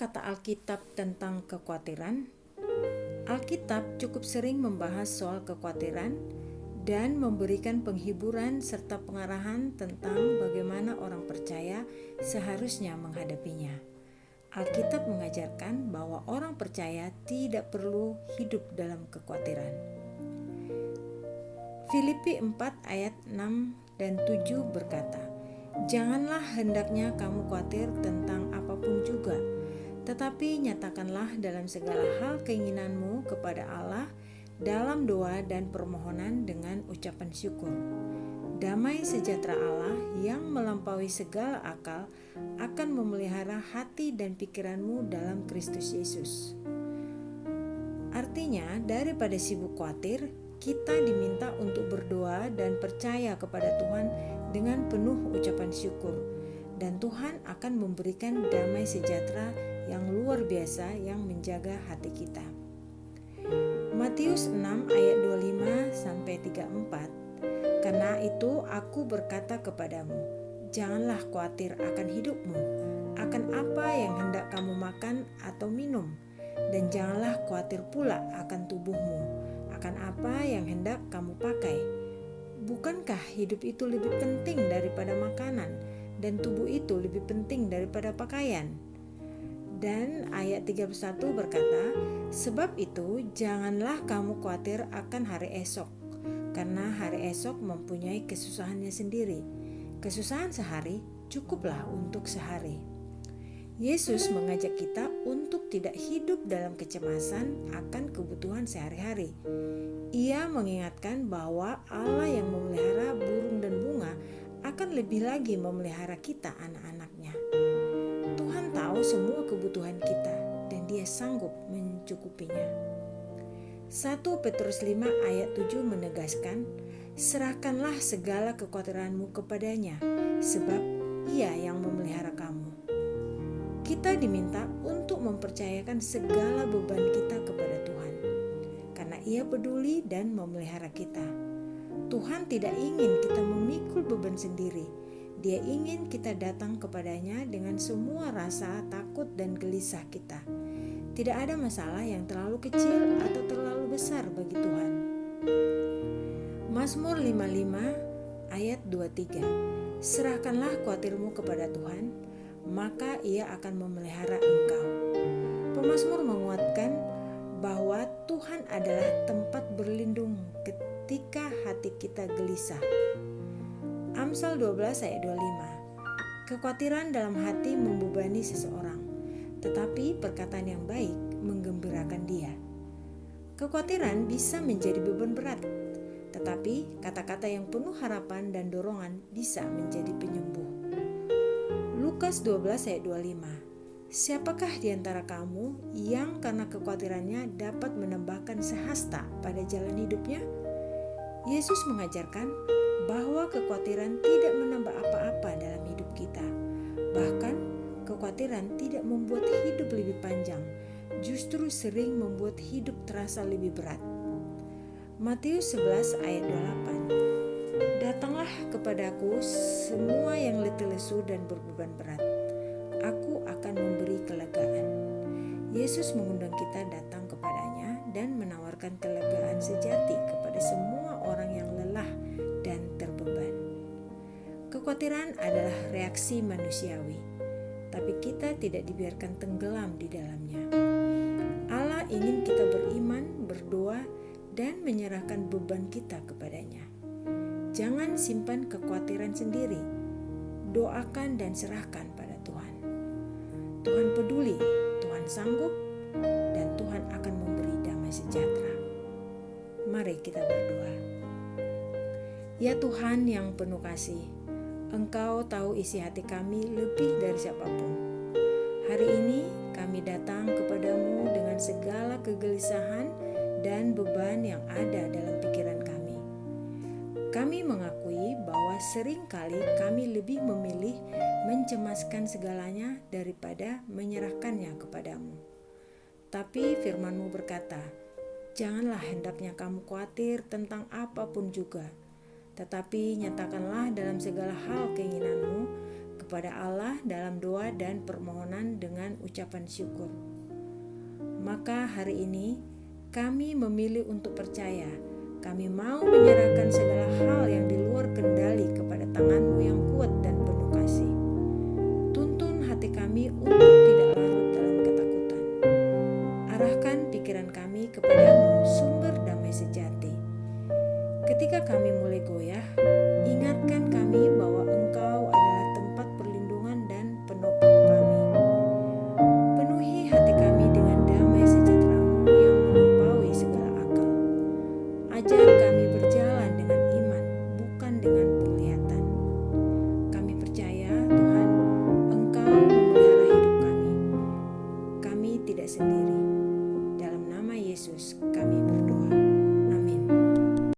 kata Alkitab tentang kekhawatiran? Alkitab cukup sering membahas soal kekhawatiran dan memberikan penghiburan serta pengarahan tentang bagaimana orang percaya seharusnya menghadapinya. Alkitab mengajarkan bahwa orang percaya tidak perlu hidup dalam kekhawatiran. Filipi 4 ayat 6 dan 7 berkata, "Janganlah hendaknya kamu khawatir tentang apapun juga, tetapi nyatakanlah dalam segala hal keinginanmu kepada Allah dalam doa dan permohonan dengan ucapan syukur. Damai sejahtera Allah yang melampaui segala akal akan memelihara hati dan pikiranmu dalam Kristus Yesus." Artinya, daripada sibuk khawatir, kita diminta untuk berdoa dan percaya kepada Tuhan dengan penuh ucapan syukur, dan Tuhan akan memberikan damai sejahtera yang luar biasa yang menjaga hati kita. Matius 6 ayat 25-34, "Karena itu aku berkata kepadamu, janganlah khawatir akan hidupmu, akan apa yang hendak kamu makan atau minum, dan janganlah khawatir pula akan tubuhmu, akan apa yang hendak kamu pakai. Bukankah hidup itu lebih penting daripada makanan, dan tubuh itu lebih penting daripada pakaian?" Dan ayat 31 berkata, "Sebab itu janganlah kamu khawatir akan hari esok, karena hari esok mempunyai kesusahannya sendiri. Kesusahan sehari cukuplah untuk sehari." Yesus mengajak kita untuk tidak hidup dalam kecemasan akan kebutuhan sehari-hari. Ia mengingatkan bahwa Allah yang memelihara burung dan bunga akan lebih lagi memelihara kita, anak-anaknya. Tuhan tahu semua kebutuhan kita dan Dia sanggup mencukupinya. 1 Petrus 5 ayat 7 menegaskan, "Serahkanlah segala kekhawatiranmu kepadanya, sebab Ia yang memelihara kamu." Kita diminta untuk mempercayakan segala beban kita kepada Tuhan, karena Ia peduli dan memelihara kita. Tuhan tidak ingin kita memikul beban sendiri. Dia ingin kita datang kepadanya dengan semua rasa takut dan gelisah kita. Tidak ada masalah yang terlalu kecil atau terlalu besar bagi Tuhan. Mazmur 55 ayat 23, "Serahkanlah khawatirmu kepada Tuhan, maka Ia akan memelihara engkau." Pemazmur menguatkan bahwa Tuhan adalah tempat berlindung ketika hati kita gelisah. Amsal 12 ayat 25, "Kekhawatiran dalam hati membebani seseorang, tetapi perkataan yang baik menggembirakan dia." Kekhawatiran bisa menjadi beban berat, tetapi kata-kata yang penuh harapan dan dorongan bisa menjadi penyembuh. Lukas 12 ayat 25, "Siapakah di antara kamu yang karena kekhawatirannya dapat menambahkan sehasta pada jalan hidupnya?" Yesus mengajarkan bahwa kekhawatiran tidak menambah apa-apa dalam hidup kita. Bahkan, kekhawatiran tidak membuat hidup lebih panjang, justru sering membuat hidup terasa lebih berat. Matius 11 ayat 28, "Datanglah kepadaku semua yang letih lesu dan berbeban berat, aku akan memberi kelegaan." Yesus mengundang kita datang kepadanya dan menawarkan kelegaan sejati kepada semua orang yang lelah dan terbeban. Kekhawatiran adalah reaksi manusiawi, tapi kita tidak dibiarkan tenggelam di dalamnya. Allah ingin kita beriman, berdoa, dan menyerahkan beban kita kepadanya. Jangan simpan kekhawatiran sendiri. Doakan dan serahkan pada Tuhan. Tuhan peduli, Tuhan sanggup, dan Tuhan akan memberi damai sejahtera. Mari kita berdoa. Ya Tuhan yang penuh kasih, Engkau tahu isi hati kami lebih dari siapapun. Hari ini kami datang kepadamu dengan segala kegelisahan dan beban yang ada dalam pikiran kami. Kami mengakui bahwa seringkali kami lebih memilih mencemaskan segalanya daripada menyerahkannya kepadamu. Tapi firman-Mu berkata, "Janganlah hendaknya kamu khawatir tentang apapun juga, tetapi nyatakanlah dalam segala hal keinginanmu kepada Allah dalam doa dan permohonan dengan ucapan syukur. Maka hari ini kami memilih untuk percaya. Kami mau menyerahkan segala hal yang di luar kendali kepada tangan-Mu yang kuat dan